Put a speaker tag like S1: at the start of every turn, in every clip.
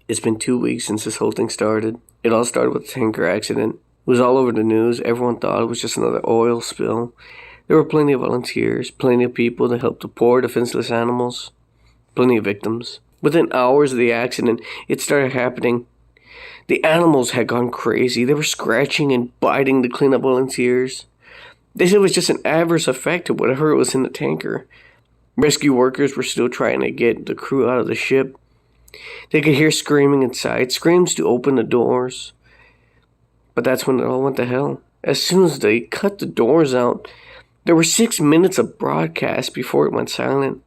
S1: It's been 2 weeks since this whole thing started. It all started with a tanker accident. It was all over the news. Everyone thought it was just another oil spill. There were plenty of volunteers, plenty of people to help the poor defenseless animals, plenty of victims. Within hours of the accident, it started happening. The animals had gone crazy. They were scratching and biting the cleanup volunteers. They said it was just an adverse effect of whatever was in the tanker. Rescue workers were still trying to get the crew out of the ship. They could hear screaming inside, screams to open the doors. But that's when it all went to hell. As soon as they cut the doors out, there were 6 minutes of broadcast before it went silent.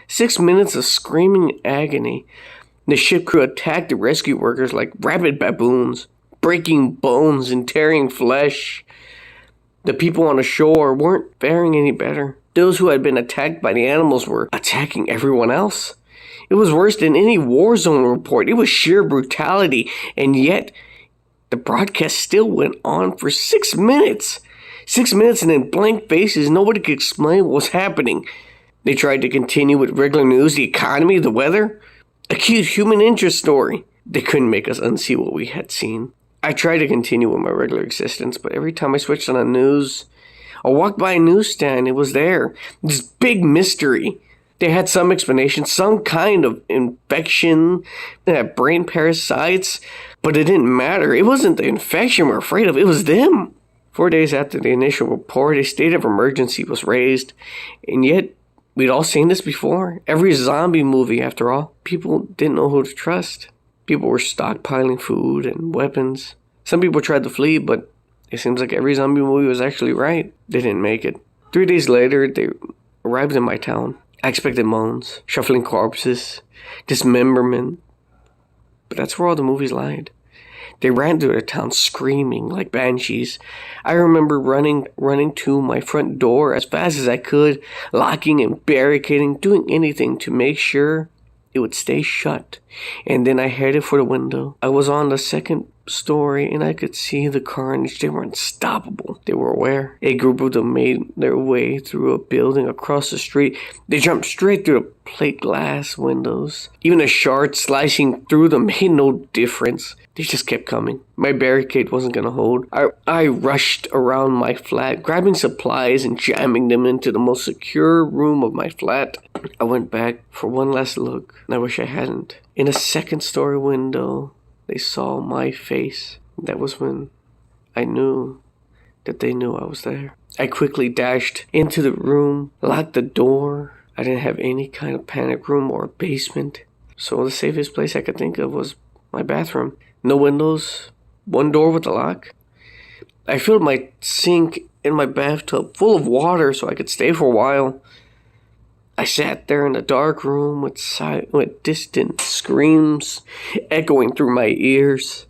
S1: 6 minutes of screaming agony. The ship crew attacked the rescue workers like rabid baboons, breaking bones and tearing flesh. The people on the shore weren't faring any better. Those who had been attacked by the animals were attacking everyone else. It was worse than any war zone report. It was sheer brutality, and yet the broadcast still went on for 6 minutes. 6 minutes, and in blank faces, nobody could explain what was happening. They tried to continue with regular news, the economy, the weather, a cute human interest story. They couldn't make us unsee what we had seen. I tried to continue with my regular existence, but every time I switched on the news, I walked by a newsstand, it was there. This big mystery. They had some explanation, some kind of infection. They had brain parasites, but it didn't matter. It wasn't the infection we're afraid of, it was them. 4 days after the initial report, a state of emergency was raised, and yet we'd all seen this before. Every zombie movie, after all. People didn't know who to trust. People were stockpiling food and weapons. Some people tried to flee, but it seems like every zombie movie was actually right. They didn't make it. 3 days later, they arrived in my town. I expected moans, shuffling corpses, dismemberment. But that's where all the movies lied. They ran through the town screaming like banshees. I remember running to my front door as fast as I could, locking and barricading, doing anything to make sure it would stay shut. And then I headed for the window. I was on the second story and I could see the carnage. They were unstoppable. They were aware. A group of them made their way through a building across the street. They jumped straight through the plate glass windows. Even a shard slicing through them made no difference. They just kept coming. My barricade wasn't going to hold. I rushed around my flat, grabbing supplies and jamming them into the most secure room of my flat. I went back for one last look, and I wish I hadn't. In a second-story window, they saw my face. That was when I knew that they knew I was there. I quickly dashed into the room, locked the door. I didn't have any kind of panic room or basement, so the safest place I could think of was my bathroom. No windows, one door with a lock. I filled my sink in my bathtub full of water so I could stay for a while. I sat there in a dark room with distant screams echoing through my ears.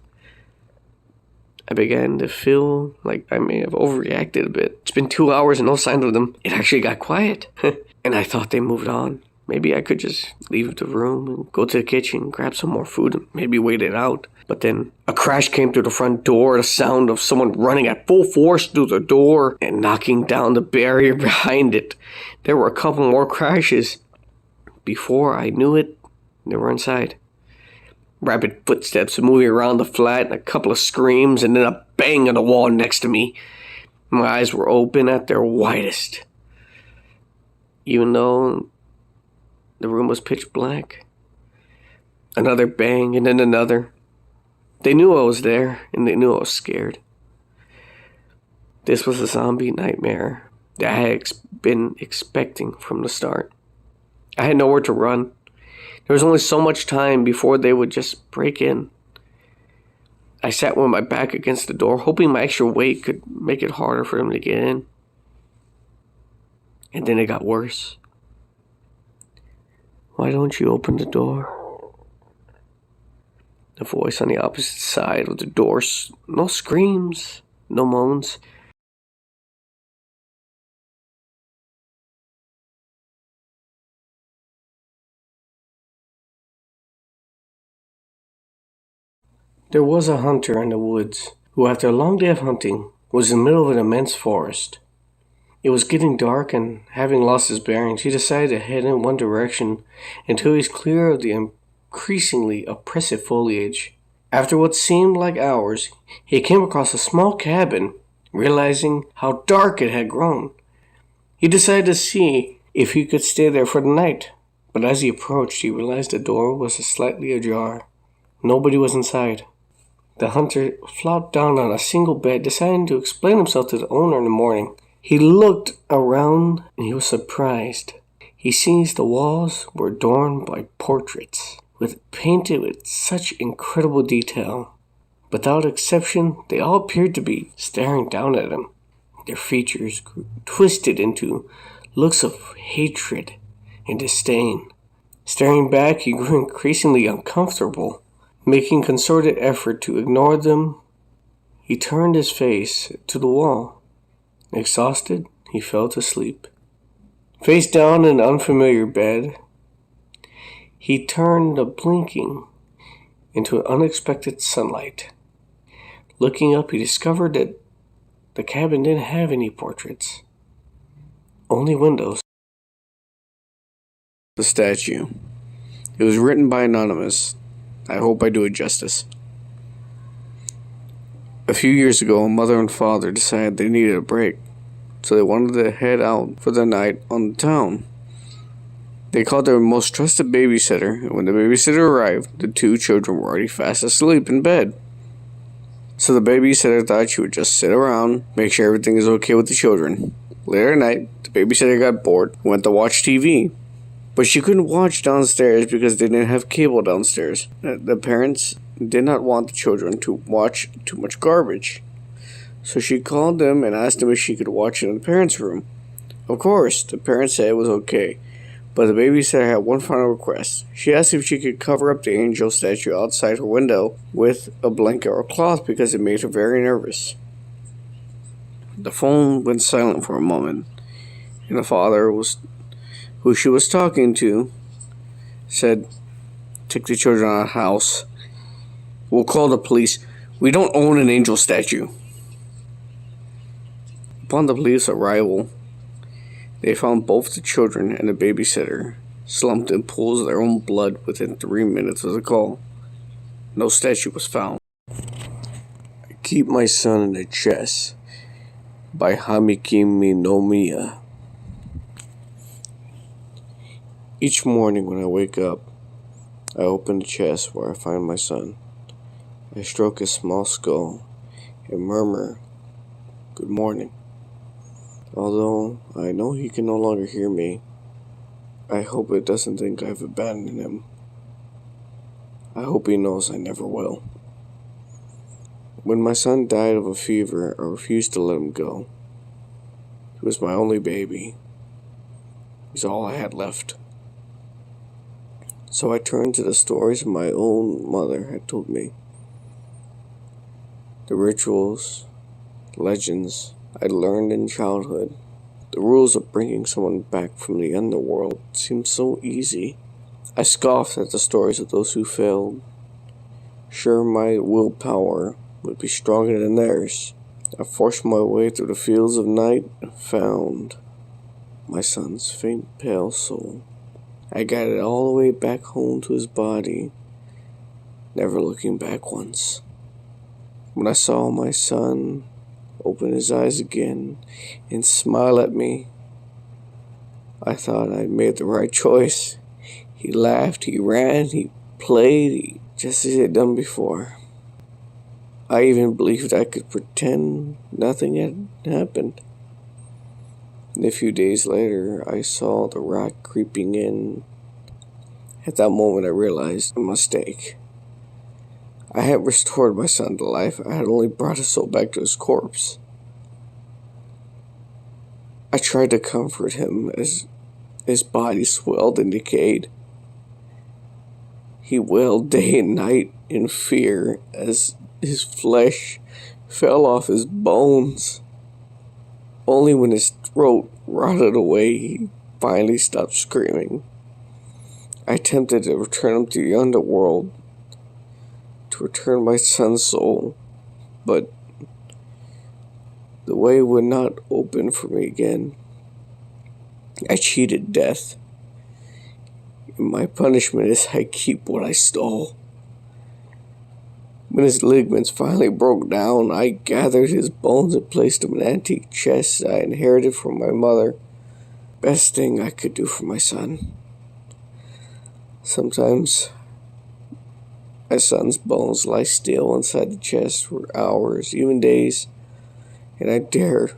S1: I began to feel like I may have overreacted a bit. It's been 2 hours and no sign of them. It actually got quiet. And I thought they moved on. Maybe I could just leave the room and go to the kitchen, grab some more food, and maybe wait it out. But then a crash came through the front door, the sound of someone running at full force through the door and knocking down the barrier behind it. There were a couple more crashes. Before I knew it, they were inside. Rapid footsteps moving around the flat, and a couple of screams, and then a bang on the wall next to me. My eyes were open at their widest. Even though the room was pitch black. Another bang, and then another. They knew I was there, and they knew I was scared. This was a zombie nightmare that I had been expecting from the start. I had nowhere to run. There was only so much time before they would just break in. I sat with my back against the door, hoping my extra weight could make it harder for them to get in. And then it got worse. Why don't you open the door? The voice on the opposite side of the door. No screams, no moans. There was a hunter in the woods who, after a long day of hunting, was in the middle of an immense forest. It was getting dark, and having lost his bearings, he decided to head in one direction until he was clear of the increasingly oppressive foliage. After what seemed like hours, he came across a small cabin, realizing how dark it had grown. He decided to see if he could stay there for the night, but as he approached, he realized the door was slightly ajar. Nobody was inside. The hunter flopped down on a single bed, deciding to explain himself to the owner in the morning. He looked around and he was surprised. He sees the walls were adorned by portraits, painted with such incredible detail. Without exception, they all appeared to be staring down at him. Their features grew twisted into looks of hatred and disdain. Staring back, he grew increasingly uncomfortable. Making concerted effort to ignore them, he turned his face to the wall. Exhausted, he fell to sleep. Face down in an unfamiliar bed, he turned the blinking into unexpected sunlight. Looking up, he discovered that the cabin didn't have any portraits, only windows.
S2: The statue. It was written by Anonymous. I hope I do it justice. A few years ago, a mother and father decided they needed a break, so they wanted to head out for the night on the town. They called their most trusted babysitter, and when the babysitter arrived, the two children were already fast asleep in bed. So the babysitter thought she would just sit around, make sure everything is okay with the children. Later at night, the babysitter got bored and went to watch TV. But she couldn't watch downstairs because they didn't have cable downstairs. The parents did not want the children to watch too much garbage. So she called them and asked them if she could watch it in the parents' room. Of course, the parents said it was okay. But the babysitter had one final request. She asked if she could cover up the angel statue outside her window with a blanket or cloth because it made her very nervous. The phone went silent for a moment, and the father who she was talking to said, "Take the children out of the house. We'll call the police. We don't own an angel statue." Upon the police arrival, they found both the children and the babysitter slumped in pools of their own blood within 3 minutes of the call. No statue was found. I Keep My Son in a Chest by Hamikimi no Miya. Each morning when I wake up, I open the chest where I find my son. I stroke his small skull and murmur, "Good morning." Although I know he can no longer hear me, I hope it doesn't think I've abandoned him. I hope he knows I never will. When my son died of a fever, I refused to let him go. He was my only baby. He's all I had left. So I turned to the stories my own mother had told me. The rituals, legends I learned in childhood. The rules of bringing someone back from the underworld seemed so easy. I scoffed at the stories of those who failed. Sure, my willpower would be stronger than theirs. I forced my way through the fields of night and found my son's faint, pale soul. I guided all the way back home to his body, never looking back once. When I saw my son open his eyes again and smile at me, I thought I'd made the right choice. He laughed, he ran, he played, just as he had done before. I even believed I could pretend nothing had happened. And a few days later, I saw the rat creeping in. At that moment, I realized a mistake. I had restored my son to life. I had only brought his soul back to his corpse. I tried to comfort him as his body swelled and decayed. He wailed day and night in fear as his flesh fell off his bones. Only when his throat rotted away, he finally stopped screaming. I attempted to return him to the underworld, to return my son's soul, but the way would not open for me again. I cheated death. And my punishment is I keep what I stole. When his ligaments finally broke down, I gathered his bones and placed them in an antique chest I inherited from my mother. Best thing I could do for my son. Sometimes my son's bones lie still inside the chest for hours, even days, and I dare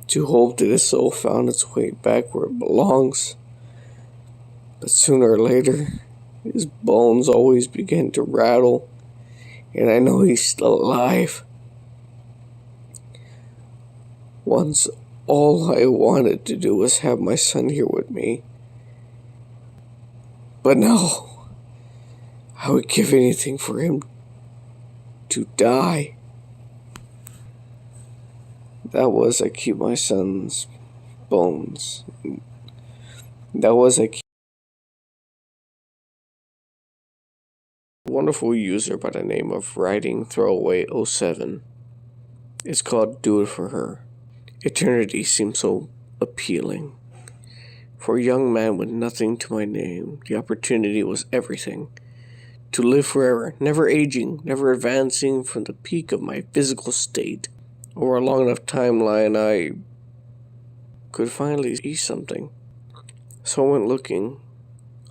S2: to hope that his soul found its way back where it belongs. But sooner or later, his bones always begin to rattle, and I know he's still alive. Once, all I wanted to do was have my son here with me. But no, I would give anything for him to die. That was I keep my son's bones. That was a wonderful user by the name of Writing Throwaway 07. It's called Do It For Her. Eternity seems so appealing. For a young man with nothing to my name, the opportunity was everything. To live forever, never aging, never advancing from the peak of my physical state. Over a long enough timeline, I could finally see something. So I went looking.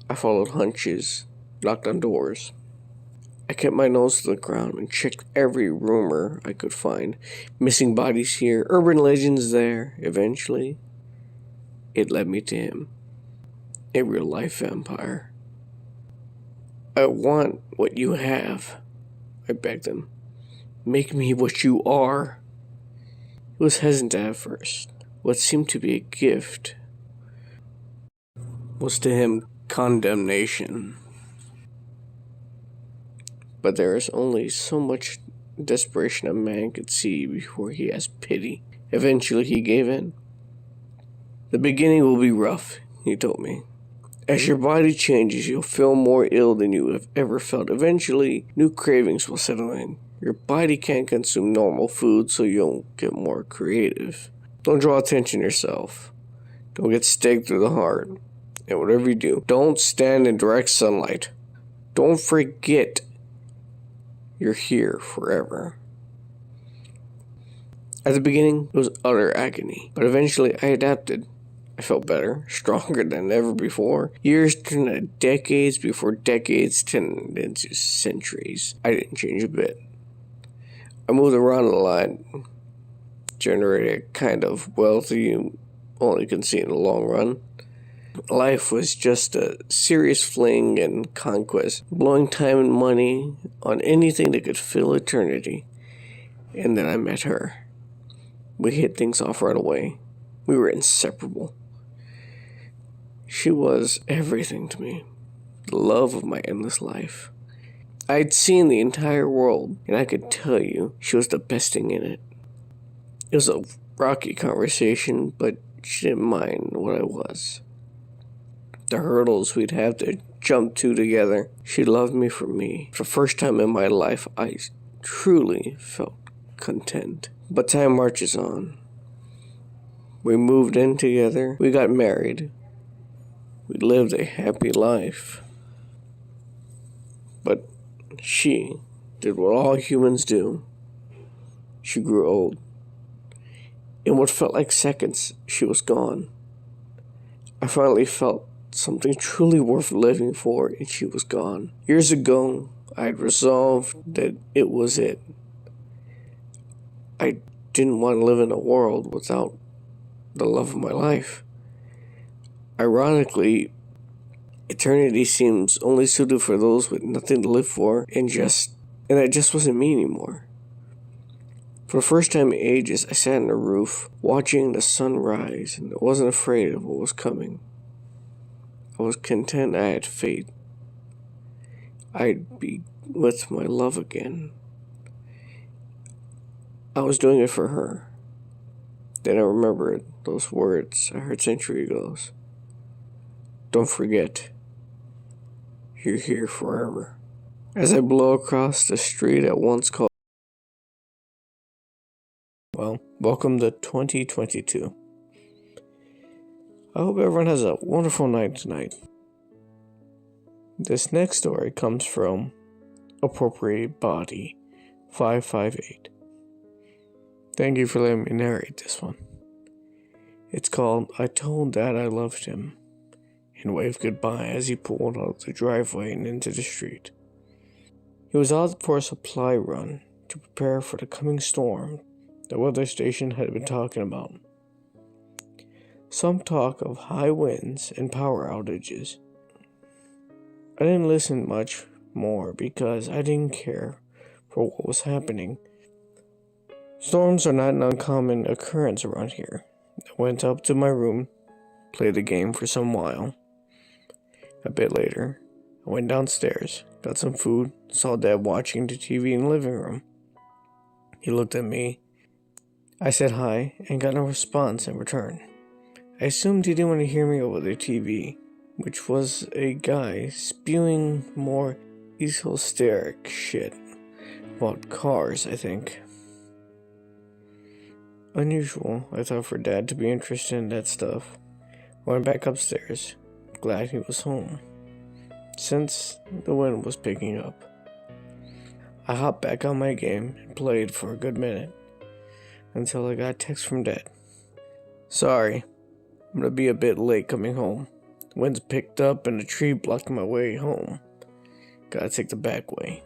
S2: I followed hunches, knocked on doors. I kept my nose to the ground and checked every rumor I could find. Missing bodies here, urban legends there. Eventually, it led me to him. A real-life vampire. I want what you have, I begged him. Make me what you are. He was hesitant at first. What seemed to be a gift was to him condemnation. But there is only so much desperation a man could see before he has pity. Eventually he gave in. The beginning will be rough, he told me. As your body changes, you'll feel more ill than you have ever felt. Eventually, new cravings will settle in. Your body can't consume normal food, so you'll get more creative. Don't draw attention to yourself. Don't get staked through the heart. And whatever you do, don't stand in direct sunlight. Don't forget you're here forever. At the beginning, it was utter agony, but eventually I adapted. I felt better, stronger than ever before. Years turned into decades before decades turned into centuries. I didn't change a bit. I moved around a lot, generated a kind of wealth you only can see in the long run. Life was just a serious fling and conquest, blowing time and money on anything that could fill eternity. And then I met her. We hit things off right away. We were inseparable. She was everything to me, the love of my endless life. I'd seen the entire world, and I could tell you she was the best thing in it. It was a rocky conversation, but she didn't mind what I was. The hurdles we'd have to jump to together, she loved me for me. For the first time in my life, I truly felt content. But time marches on. We moved in together, we got married. We lived a happy life. But she did what all humans do. She grew old. In what felt like seconds, she was gone. I finally felt something truly worth living for, and she was gone. Years ago, I had resolved that it was it. I didn't want to live in a world without the love of my life. Ironically, eternity seems only suited for those with nothing to live for, and that just wasn't me anymore. For the first time in ages, I sat on the roof, watching the sun rise, and I wasn't afraid of what was coming. I was content I had faith. I'd be with my love again. I was doing it for her. Then I remembered those words I heard centuries ago. Don't forget, you're here forever. As I blow across the street at once called, well, welcome to 2022. I hope everyone has a wonderful night tonight. This next story comes from Appropriate Body 558. Thank you for letting me narrate this one. It's called I Told Dad I Loved Him and waved goodbye as he pulled out of the driveway and into the street. He was out for a supply run to prepare for the coming storm the weather station had been talking about. Some talk of high winds and power outages. I didn't listen much more because I didn't care for what was happening. Storms are not an uncommon occurrence around here. I went up to my room, played the game for some while. A bit later, I went downstairs, got some food, saw Dad watching the TV in the living room. He looked at me. I said hi and got no response in return. I assumed he didn't want to hear me over the TV, which was a guy spewing more esoteric shit about cars, I think. Unusual, I thought, for Dad to be interested in that stuff. I went back upstairs, glad he was home, since the wind was picking up. I hopped back on my game and played for a good minute, until I got a text from Dad. Sorry, I'm gonna be a bit late coming home. The wind's picked up and a tree blocked my way home. Gotta take the back way.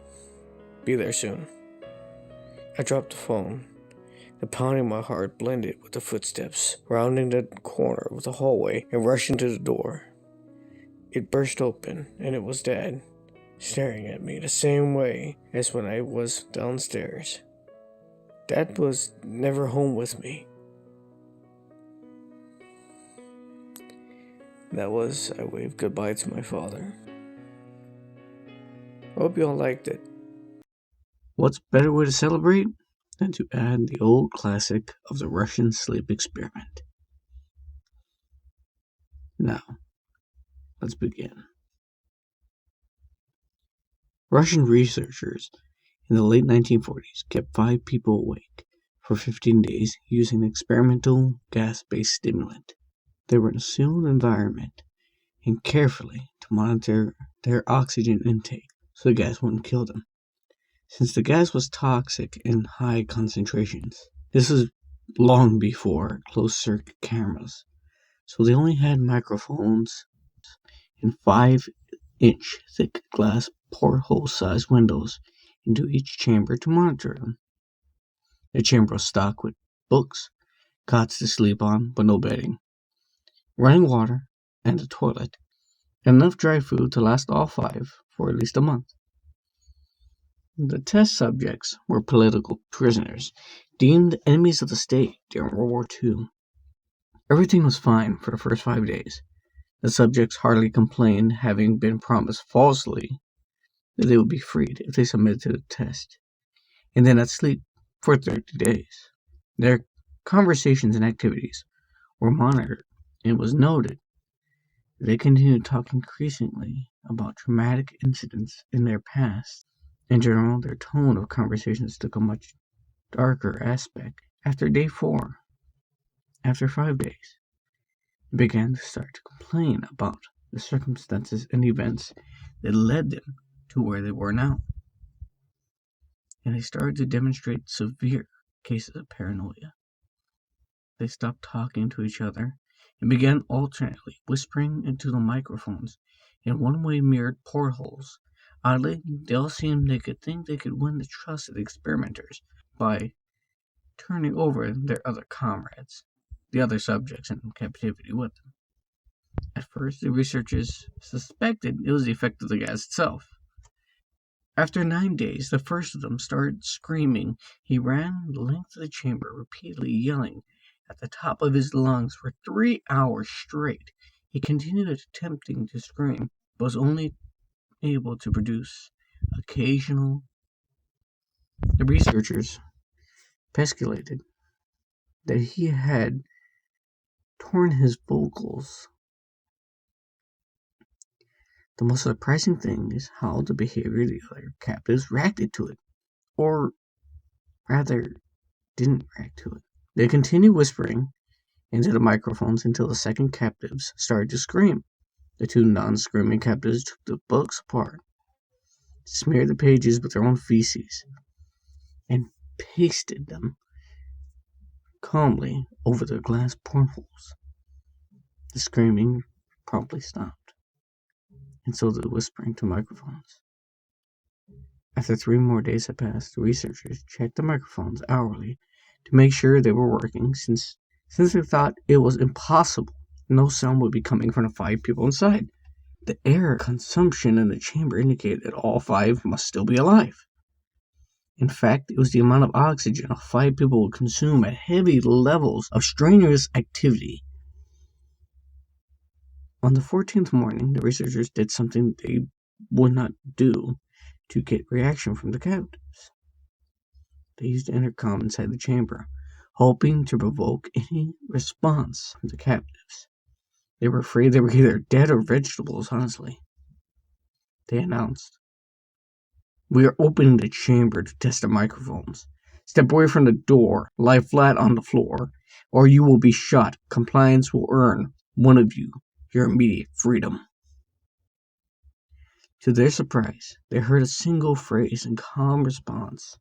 S2: Be there soon. I dropped the phone. The pounding of my heart blended with the footsteps, rounding the corner of the hallway and rushing to the door. It burst open, and it was Dad, staring at me the same way as when I was downstairs. Dad was never home with me. That was I waved goodbye to my father. I hope you all liked it.
S1: What's better way to celebrate than to add the old classic of the Russian sleep experiment? Now, let's begin. Russian researchers in the late 1940s kept 5 people awake for 15 days using an experimental gas-based stimulant. They were in a sealed environment and carefully to monitor their oxygen intake so the gas wouldn't kill them. Since the gas was toxic in high concentrations, this was long before closed-circuit cameras, so they only had microphones and 5-inch thick glass porthole-sized windows into each chamber to monitor them. The chamber was stocked with books, cots to sleep on, but no bedding, running water, and a toilet, and enough dry food to last all 5 for at least a month. The test subjects were political prisoners, deemed enemies of the state during World War II. Everything was fine for the first 5 days. The subjects hardly complained, having been promised falsely that they would be freed if they submitted to the test, and then at sleep for 30 days. Their conversations and activities were monitored, and it was noted that they continued to talk increasingly about traumatic incidents in their past. In general, their tone of conversations took a much darker aspect. After day 4, after 5 days, they began to start to complain about the circumstances and events that led them to where they were now. And they started to demonstrate severe cases of paranoia. They stopped talking to each other and began alternately whispering into the microphones in one-way mirrored portholes. Oddly, they all seemed they could think they could win the trust of the experimenters by turning over their other comrades, the other subjects in captivity with them. At first, the researchers suspected it was the effect of the gas itself. After 9 days, the first of them started screaming. He ran the length of the chamber, repeatedly yelling at the top of his lungs for 3 hours straight. He continued attempting to scream, but was only able to produce occasional. The researchers speculated that he had torn his vocals. The most surprising thing is how the behavior of the other captives reacted to it, or rather, didn't react to it. They continued whispering into the microphones until the second captives started to scream.
S3: The two non-screaming captives took the books apart, smeared the pages with their own feces, and pasted them calmly over their glass portholes. The screaming promptly stopped, and so did the whispering to microphones. After 3 more days had passed, the researchers checked the microphones hourly to make sure they were working, since they thought it was impossible no sound would be coming from the 5 people inside. The air consumption in the chamber indicated that all 5 must still be alive. In fact, it was the amount of oxygen 5 people would consume at heavy levels of strenuous activity. On the 14th morning, the researchers did something they would not do to get reaction from the captives. They used the intercom inside the chamber, hoping to provoke any response from the captives. They were afraid they were either dead or vegetables, honestly. They announced, "We are opening the chamber to test the microphones. Step away from the door, lie flat on the floor, or you will be shot. Compliance will earn one of you your immediate freedom." To their surprise, they heard a single phrase in calm response.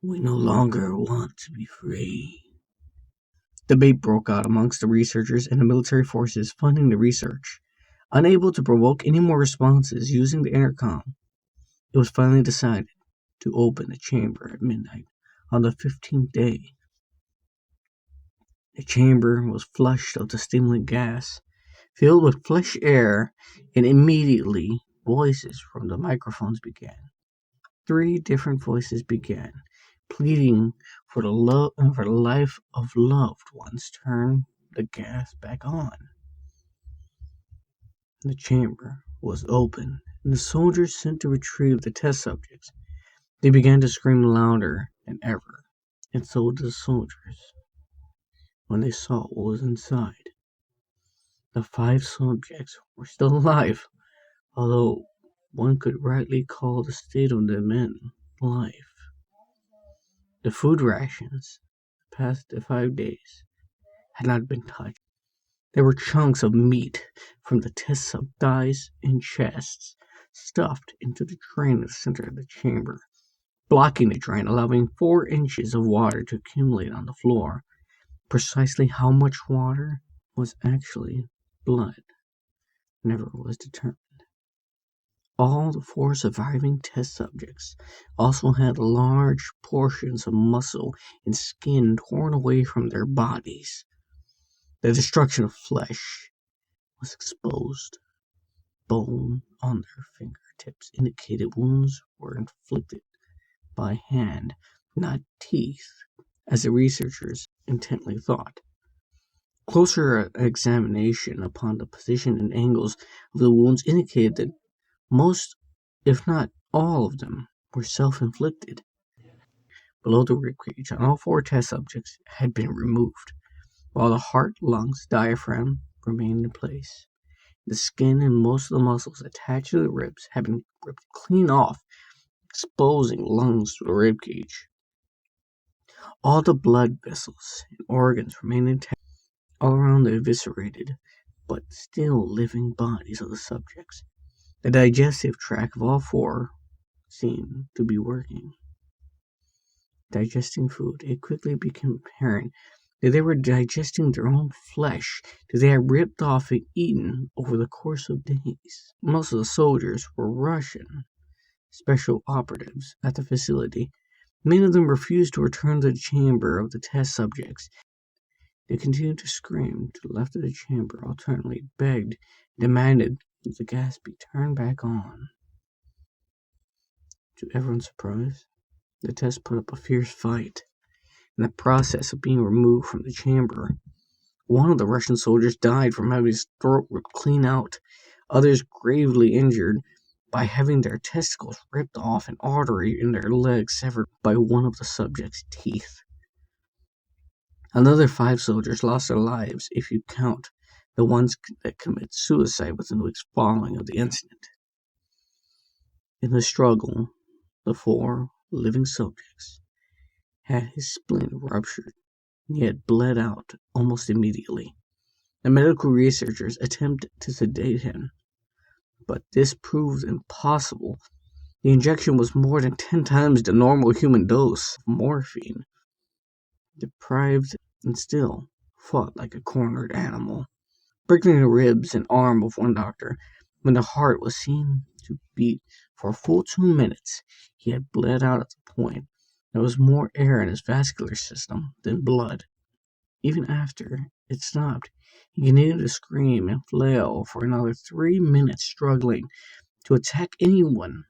S3: "We no longer want to be free." Debate broke out amongst the researchers and the military forces funding the research. Unable to provoke any more responses using the intercom, it was finally decided to open the chamber at midnight on the 15th day. The chamber was flushed of the stimulant gas, filled with fresh air, and immediately voices from the microphones began. 3 different voices began, pleading for the life of loved ones. Turn the gas back on. The chamber was open, and the soldiers sent to retrieve the test subjects. They began to scream louder than ever, and so did the soldiers when they saw what was inside. The 5 subjects were still alive, although one could rightly call the state of the men life. The food rations, past the 5 days, had not been touched. There were chunks of meat from the test sub thighs and chests stuffed into the drain in the center of the chamber, blocking the drain, allowing 4 inches of water to accumulate on the floor. Precisely how much water was actually blood never was determined. All the 4 surviving test subjects also had large portions of muscle and skin torn away from their bodies. The destruction of flesh was exposed. Bone on their fingertips indicated wounds were inflicted by hand, not teeth, as the researchers intently thought. Closer examination upon the position and angles of the wounds indicated that most, if not all of them, were self-inflicted. Below the ribcage, all 4 test subjects had been removed, while the heart, lungs, diaphragm remained in place. The skin and most of the muscles attached to the ribs had been ripped clean off, exposing lungs to the ribcage. All the blood vessels and organs remained intact all around the eviscerated but still living bodies of the subjects. The digestive tract of all 4 seemed to be working. Digesting food, it quickly became apparent that they were digesting their own flesh that they had ripped off and eaten over the course of days. Most of the soldiers were Russian special operatives at the facility. Many of them refused to return to the chamber of the test subjects. They continued to scream to the left of the chamber, alternately begged, demanded that the gas be turned back on. To everyone's surprise, the test put up a fierce fight. In the process of being removed from the chamber, one of the Russian soldiers died from having his throat ripped clean out, others gravely injured by having their testicles ripped off, an artery in their leg severed by one of the subject's teeth. Another 5 soldiers lost their lives if you count the ones that committed suicide within the weeks following of the incident. In the struggle, the 4 living subjects had his spleen ruptured, and he had bled out almost immediately. The medical researchers attempted to sedate him, but this proved impossible. The injection was more than 10 times the normal human dose of morphine. Deprived and still fought like a cornered animal, breaking the ribs and arm of one doctor. When the heart was seen to beat for a full 2 minutes, he had bled out at the point there was more air in his vascular system than blood. Even after it stopped, he continued to scream and flail for another 3 minutes, struggling to attack anyone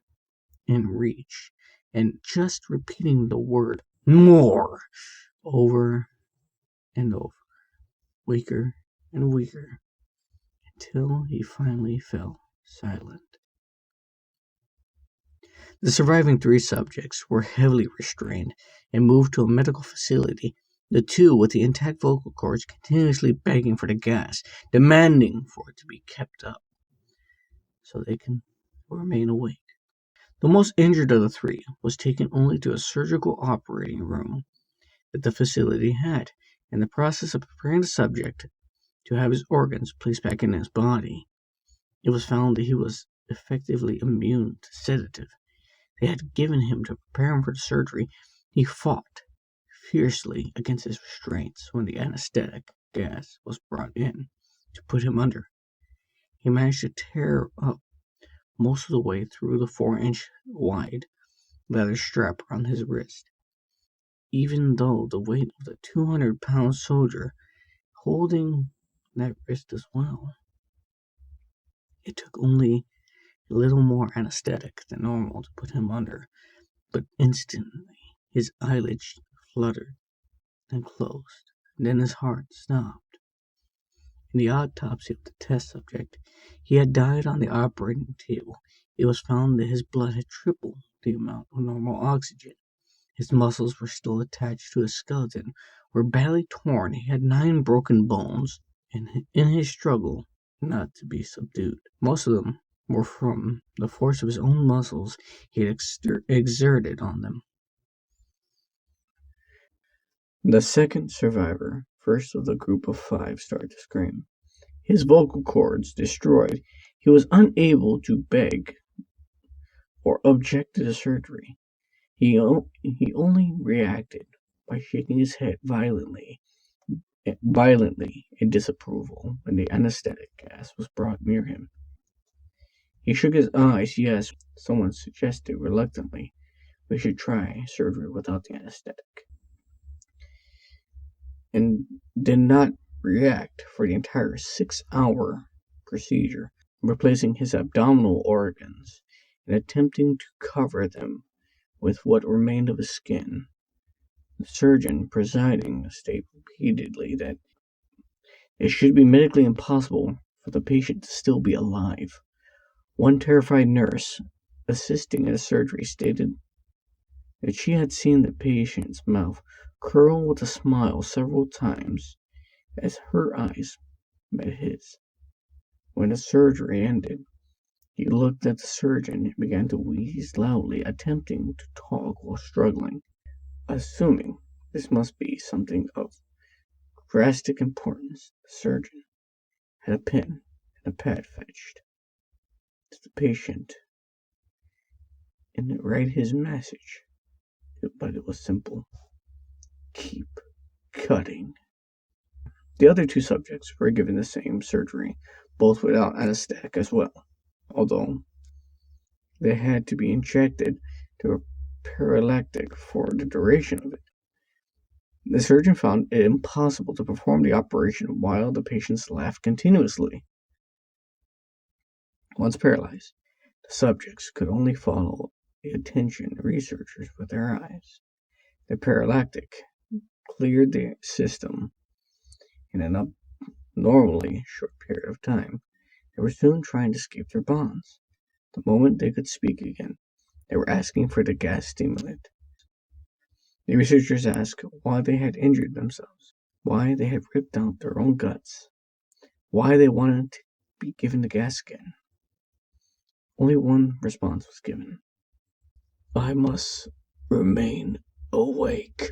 S3: in reach, and just repeating the word "more" over and over, weaker and weaker, until he finally fell silent. The surviving 3 subjects were heavily restrained and moved to a medical facility, the 2 with the intact vocal cords continuously begging for the gas, demanding for it to be kept up so they can remain awake. The most injured of the 3 was taken only to a surgical operating room that the facility had, in the process of preparing the subject to have his organs placed back in his body. It was found that he was effectively immune to sedative they had given him to prepare him for the surgery. He fought fiercely against his restraints when the anesthetic gas was brought in to put him under. He managed to tear up most of the way through the 4-inch wide leather strap around his wrist, even though the weight of the 200-pound soldier holding that wrist as well. It took only a little more anesthetic than normal to put him under, but instantly his eyelids fluttered and closed, and then his heart stopped. In the autopsy of the test subject, he had died on the operating table. It was found that his blood had tripled the amount of normal oxygen. His muscles were still attached to his skeleton, were badly torn. He had 9 broken bones, and in his struggle not to be subdued, most of them were from the force of his own muscles he had exerted on them. The second survivor, first of the group of 5, started to scream. His vocal cords destroyed, he was unable to beg or object to the surgery. He only reacted by shaking his head violently in disapproval when the anesthetic gas was brought near him. He shook his eyes, yes, someone suggested reluctantly we should try surgery without the anesthetic, and did not react for the entire 6-hour procedure, replacing his abdominal organs and attempting to cover them with what remained of his skin. The surgeon presiding stated repeatedly that it should be medically impossible for the patient to still be alive. One terrified nurse assisting in the surgery stated that she had seen the patient's mouth curl with a smile several times as her eyes met his. When the surgery ended, he looked at the surgeon and began to wheeze loudly, attempting to talk while struggling. Assuming this must be something of drastic importance, the surgeon had a pen and a pad fetched to the patient and write his message, but it was simple: keep cutting. The other 2 subjects were given the same surgery, both without anesthetic as well, although they had to be injected to a paralactic for the duration of it. The surgeon found it impossible to perform the operation while the patients laughed continuously. Once paralyzed, the subjects could only follow the attention researchers with their eyes. The paralactic cleared the system in an abnormally short period of time. They were soon trying to escape their bonds. The moment they could speak again, they were asking for the gas stimulant. The researchers asked why they had injured themselves, why they had ripped out their own guts, why they wanted to be given the gas again. Only one response was given: I must remain awake.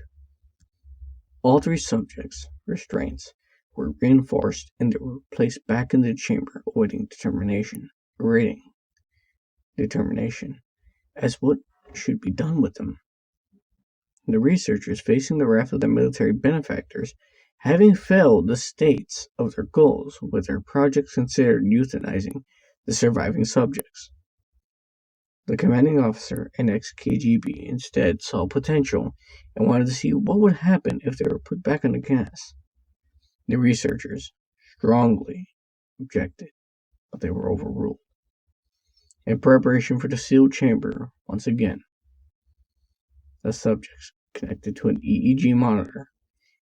S3: All 3 subjects' restraints were reinforced and they were placed back in the chamber awaiting determination as what should be done with them. The researchers, facing the wrath of their military benefactors, having failed the states of their goals with their projects, considered euthanizing the surviving subjects. The commanding officer and ex-KGB instead saw potential and wanted to see what would happen if they were put back on the gas. The researchers strongly objected, but they were overruled. In preparation for the sealed chamber, once again, the subjects connected to an EEG monitor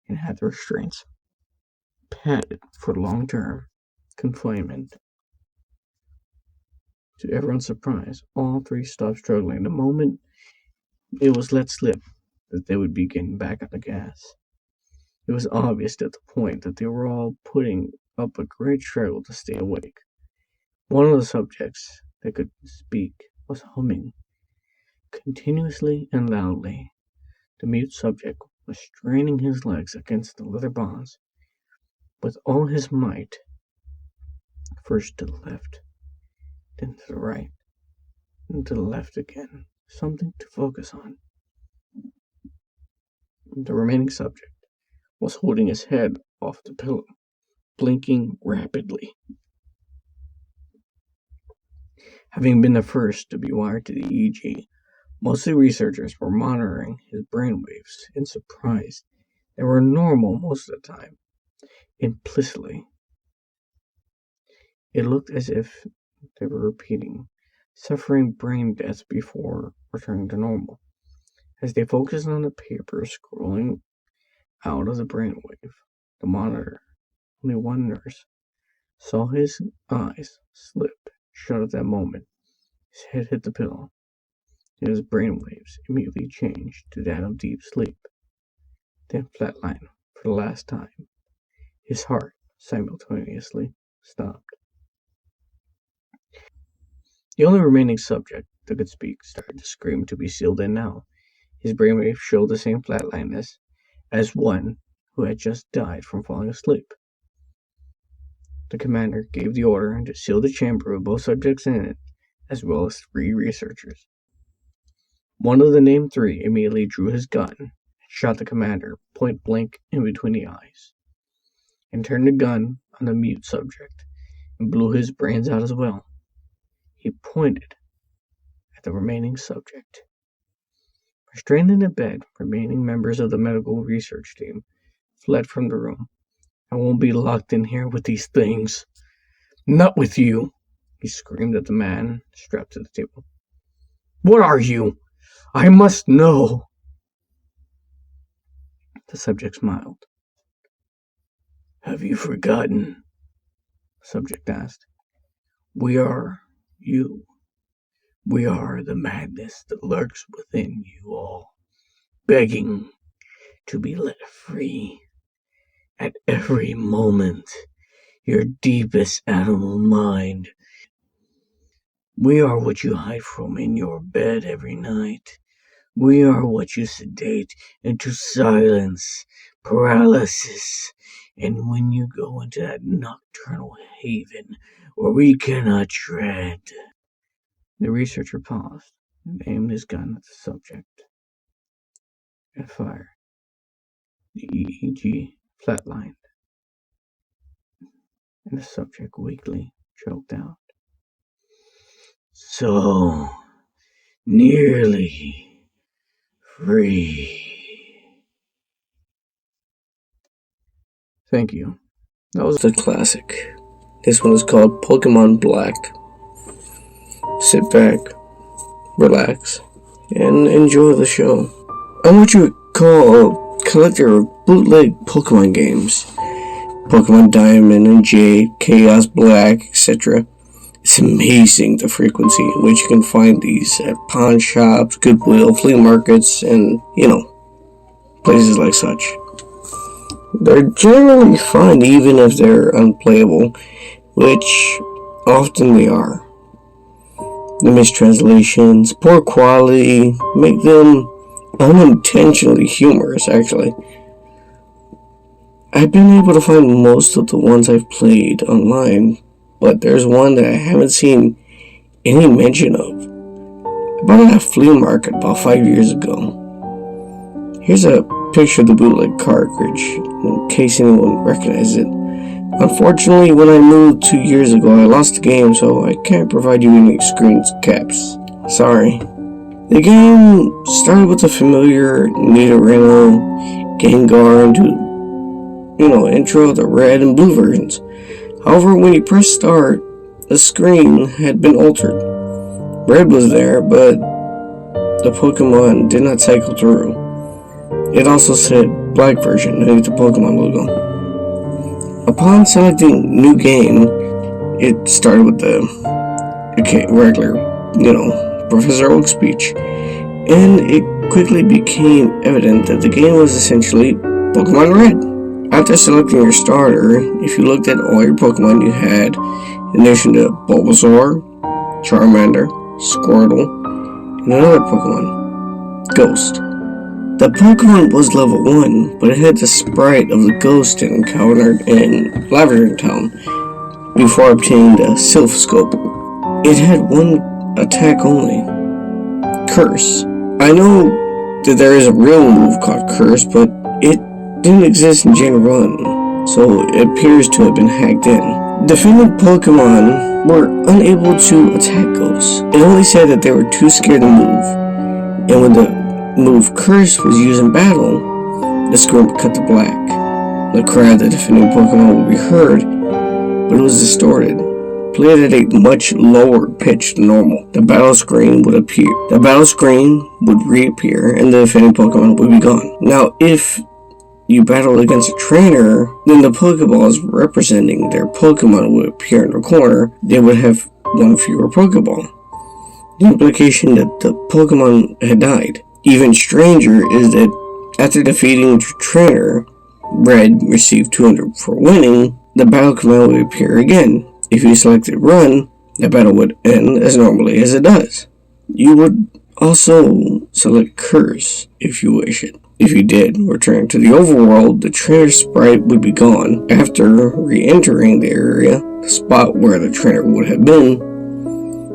S3: and had the restraints padded for long-term confinement. To everyone's surprise, all three stopped struggling the moment it was let slip that they would be getting back on the gas. It was obvious at the point that they were all putting up a great struggle to stay awake. One of the subjects that could speak was humming continuously and loudly. The mute subject was straining his legs against the leather bonds with all his might, first to the left, then to the right, and to the left again, something to focus on. The remaining subject was holding his head off the pillow, blinking rapidly. Having been the first to be wired to the EEG, most of the researchers were monitoring his brainwaves in surprise. They were normal most of the time, implicitly. It looked as if they were repeating, suffering brain death before returning to normal. As they focused on the paper scrolling out of the brainwave, the monitor, only one nurse, saw his eyes slip shut at that moment. His head hit the pillow, and his brainwaves immediately changed to that of deep sleep, then flatlined for the last time. His heart simultaneously stopped. The only remaining subject that could speak started to scream to be sealed in now. His brainwaves showed the same flatlineness as one who had just died from falling asleep. The commander gave the order to seal the chamber with both subjects in it, as well as 3 researchers. One of the named 3 immediately drew his gun and shot the commander point blank in between the eyes, and turned the gun on the mute subject and blew his brains out as well. He pointed at the remaining subject. Restrained in the bed, remaining members of the medical research team fled from the room. I won't be locked in here with these things. Not with you, he screamed at the man strapped to the table. What are you? I must know. The subject smiled. Have you forgotten? The subject asked. We are you. We are the madness that lurks within you all, begging to be let free. At every moment, your deepest animal mind. We are what you hide from in your bed every night. We are what you sedate into silence, paralysis, and when you go into that nocturnal haven where we cannot tread. The researcher paused and aimed his gun at the subject and fired. The EEG flatlined, and the subject weakly choked out. So nearly free. Thank you. That was
S2: a classic. This one is called Pokemon Black. Sit back, relax, and enjoy the show. I want you to call a collector of bootleg Pokemon games. Pokemon Diamond and Jade, Chaos Black, etc. It's amazing the frequency in which you can find these at pawn shops, Goodwill, flea markets, and, places like such. They're generally fun even if they're unplayable, which often they are. The mistranslations, poor quality, make them unintentionally humorous, actually. I've been able to find most of the ones I've played online, but there's one that I haven't seen any mention of. I bought it at a flea market about 5 years ago. Here's a picture of the bootleg cartridge, in case anyone recognizes it. Unfortunately, when I moved 2 years ago, I lost the game, so I can't provide you any screen caps. Sorry. The game started with the familiar Nidorino, Gengar, and intro of the red and blue versions. However, when you press start, the screen had been altered. Red was there, but the Pokemon did not cycle through. It also said black version underneath the Pokemon logo. Upon selecting new game, it started with the regular, Professor Oak's speech, and it quickly became evident that the game was essentially Pokemon Red. After selecting your starter, if you looked at all your Pokemon you had, in addition to Bulbasaur, Charmander, Squirtle, and another Pokemon, Ghost. The Pokemon was level 1, but it had the sprite of the ghost it encountered in Lavender Town before obtaining the Sylph Scope. It had one attack only, Curse. I know that there is a real move called Curse, but it didn't exist in Gen 1, so it appears to have been hacked in. Defendant Pokemon were unable to attack Ghosts. It only said that they were too scared to move, and when the move Curse was used in battle, the screen would cut to black. The cry of the defending Pokemon would be heard, but it was distorted, played at a much lower pitch than normal. The battle screen would reappear, and the defending Pokemon would be gone. Now, if you battled against a trainer, then the Pokeballs representing their Pokemon would appear in the corner. They would have one fewer Pokeball. The implication that the Pokemon had died. Even stranger is that after defeating the trainer, Red received 200 for winning, the battle command would appear again. If you selected Run, the battle would end as normally as it does. You would also select Curse if you wish it. If you did return to the overworld, the trainer sprite would be gone. After re-entering the area, the spot where the trainer would have been,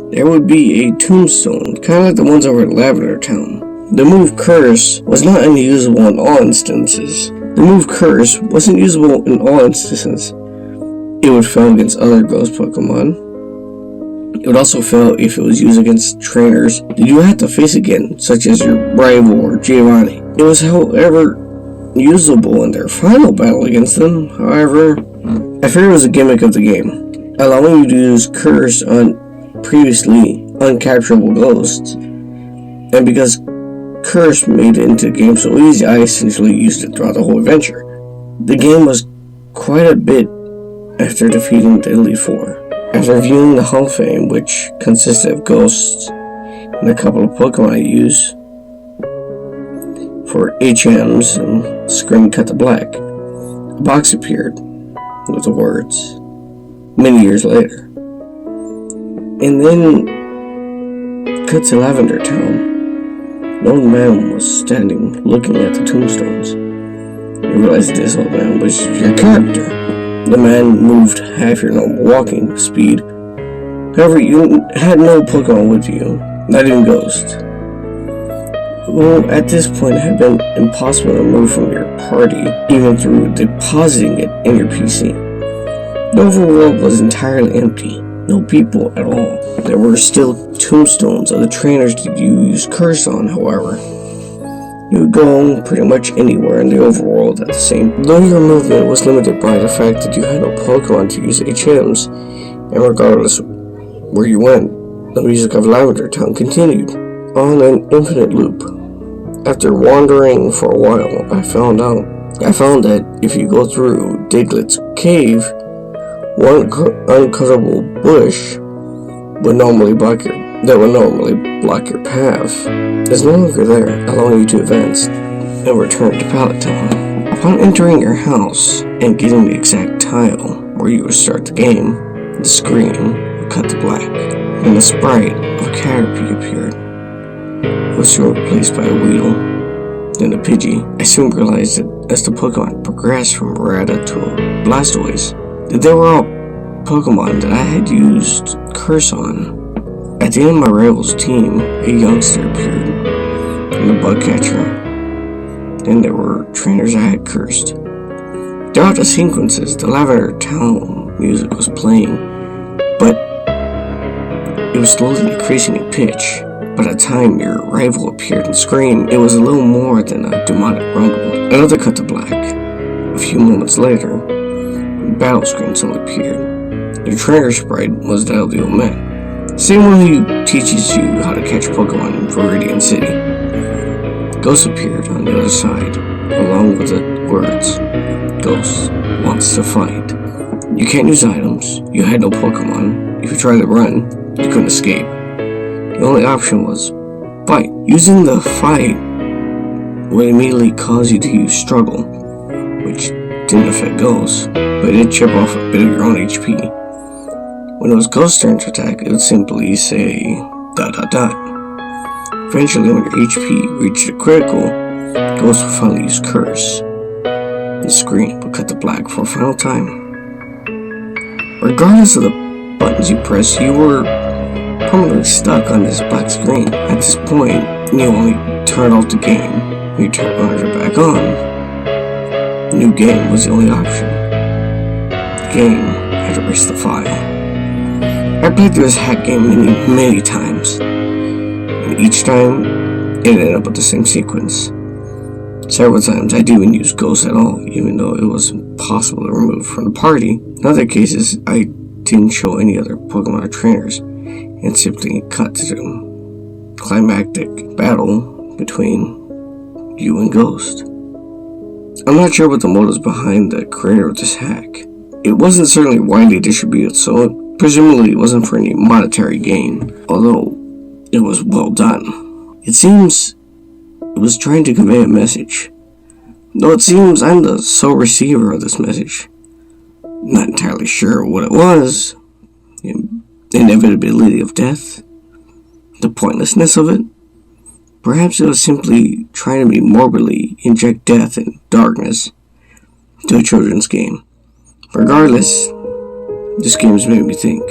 S2: there would be a tombstone, kind of like the ones over in Lavender Town. The move Curse was not unusable in all instances. It would fail against other ghost Pokemon. It would also fail if it was used against trainers that you had to face again, such as your rival or Giovanni. It was, however, usable in their final battle against them. However, I fear it was a gimmick of the game, allowing you to use Curse on previously uncapturable ghosts. And because Curse made it into the game so easy, I essentially used it throughout the whole adventure. The game was quite a bit after defeating the Elite Four. After viewing the Hall of Fame, which consisted of ghosts and a couple of Pokemon I use for HMs and screen cut to black, a box appeared with the words, many years later. And then, cut to Lavender Town. An old man was standing looking at the tombstones. You realized this old man was your character. The man moved half your normal walking speed. However, you had no Pokemon with you, not even Ghost. Well, at this point it had been impossible to remove from your party, even through depositing it in your PC. The overworld was entirely empty. No people at all. There were still tombstones of the trainers that you used Curse on, however. You would go pretty much anywhere in the overworld at the same. Though your movement was limited by the fact that you had no Pokemon to use HMs, and regardless where you went, the music of Lavender Town continued on an infinite loop. After wandering for a while, I found that if you go through Diglett's cave, one uncuttable bush would normally block your path is no longer there, allowing you to advance and return to Pallet Town. Upon entering your house and getting the exact tile where you would start the game, the screen would cut to black, and the sprite of Caterpie appeared. It was soon replaced by a Weedle. than a Pidgey. I soon realized that as the Pokemon progressed from Rattata to Blastoise, that they were all Pokemon that I had used Curse on. At the end of my rival's team, a youngster appeared, and a bug catcher. Then there were trainers I had cursed. Throughout the sequences, the Lavender Town music was playing, but it was slowly decreasing in pitch. By the time your rival appeared and screamed, it was a little more than a demonic rumble. Another cut to black. A few moments later, the battle screen suddenly appeared. Your trainer sprite was that of the old man. Same one who teaches you how to catch Pokemon in Viridian City. Ghost appeared on the other side, along with the words, "Ghost wants to fight." You can't use items, you had no Pokemon. If you tried to run, you couldn't escape. The only option was fight. Using the fight would immediately cause you to use struggle, which didn't affect Ghost, but it did chip off a bit of your own HP. When it was Ghost's turn to attack, it would simply say ... Eventually, when your HP reached a critical, Ghost would finally use Curse. The screen would cut to black for a final time. Regardless of the buttons you pressed, you were permanently stuck on this black screen. At this point, you only turn off the game when you turn it back on. New game was the only option. The game had to erase the file. I played through this hack game many times, and each time it ended up with the same sequence. Several times I didn't even use Ghost at all, even though it was impossible to remove from the party. In other cases, I didn't show any other Pokemon or trainers, and simply cut to the climactic battle between you and Ghost. I'm not sure what the motives behind the creator of this hack. It wasn't certainly widely distributed, so presumably it wasn't for any monetary gain, although it was well done. It seems it was trying to convey a message, though it seems I'm the sole receiver of this message. Not entirely sure what it was. The inevitability of death, the pointlessness of it. Perhaps it was simply trying to be morbidly inject death and darkness to a children's game. Regardless, this game has made me think,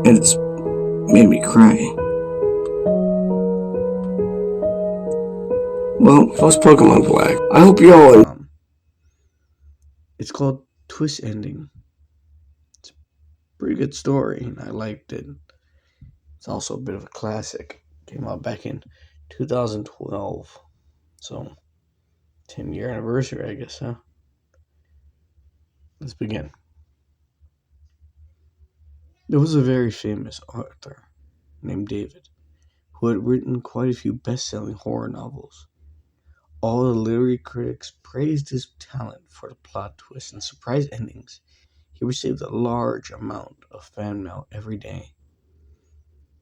S2: and it's made me cry. Well, that was Pokemon Black. I hope you all.
S3: It's called Twist Ending. It's a pretty good story, and I liked it. It's also a bit of a classic. Came out back in 2012, so 10-year anniversary, I guess, huh? Let's begin. There was a very famous author named David who had written quite a few best-selling horror novels. All the literary critics praised his talent for the plot twists and surprise endings. He received a large amount of fan mail every day,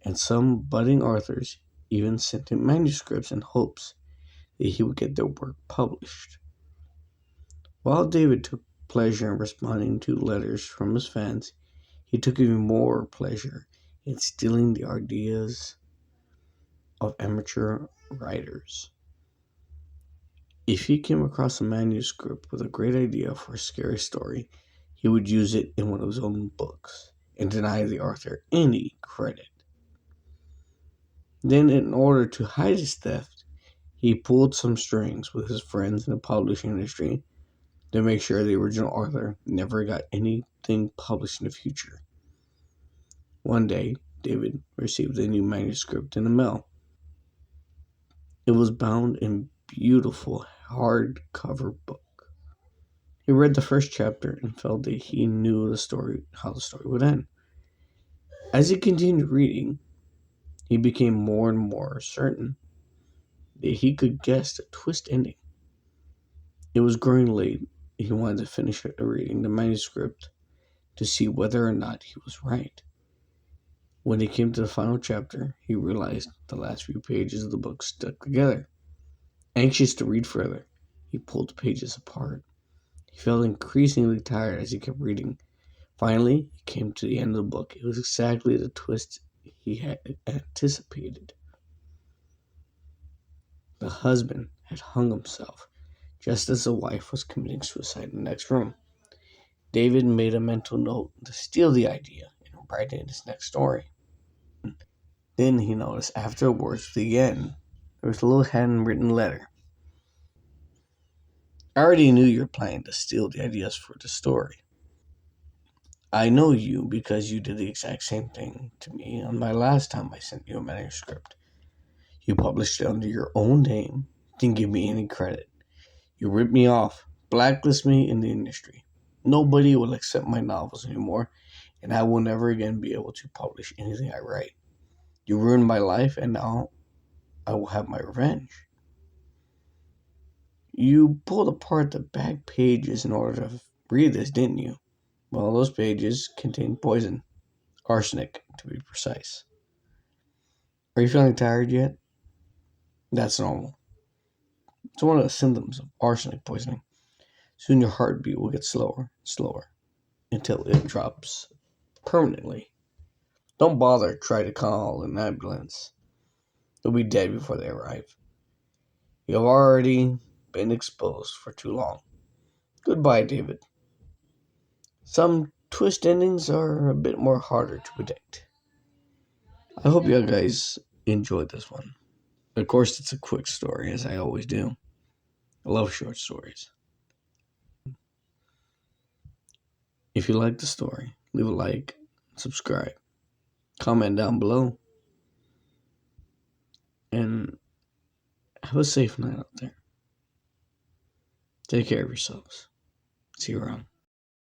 S3: and some budding authors even sent him manuscripts in hopes that he would get their work published. While David took pleasure in responding to letters from his fans, he took even more pleasure in stealing the ideas of amateur writers. If he came across a manuscript with a great idea for a scary story, he would use it in one of his own books and deny the author any credit. Then, in order to hide his theft, he pulled some strings with his friends in the publishing industry to make sure the original author never got anything published in the future. One day, David received a new manuscript in the mail. It was bound in beautiful hardcover book. He read the first chapter and felt that he knew how the story would end. As he continued reading, he became more and more certain that he could guess the twist ending. It was growing late. He wanted to finish reading the manuscript to see whether or not he was right. When he came to the final chapter, he realized the last few pages of the book stuck together. Anxious to read further, he pulled the pages apart. He felt increasingly tired as he kept reading. Finally, he came to the end of the book. It was exactly the twist he had anticipated. The husband had hung himself just as the wife was committing suicide in the next room. David made a mental note to steal the idea and write it in his next story. Then he noticed after the words began, there was a little handwritten letter. I already knew you were planning to steal the ideas for the story. I know you because you did the exact same thing to me on my last time I sent you a manuscript. You published it under your own name, didn't give me any credit. You ripped me off, blacklist me in the industry. Nobody will accept my novels anymore, and I will never again be able to publish anything I write. You ruined my life, and now I will have my revenge. You pulled apart the back pages in order to read this, didn't you? Well, those pages contain poison. Arsenic, to be precise. Are you feeling tired yet? That's normal. It's one of the symptoms of arsenic poisoning. Soon your heartbeat will get slower and slower until it drops permanently. Don't bother try to call an ambulance. They'll be dead before they arrive. You have already been exposed for too long. Goodbye, David. Some twist endings are a bit more harder to predict. I hope you guys enjoyed this one. Of course, it's a quick story, as I always do. I love short stories. If you like the story, leave a like, subscribe, comment down below, and have a safe night out there. Take care of yourselves. See you around.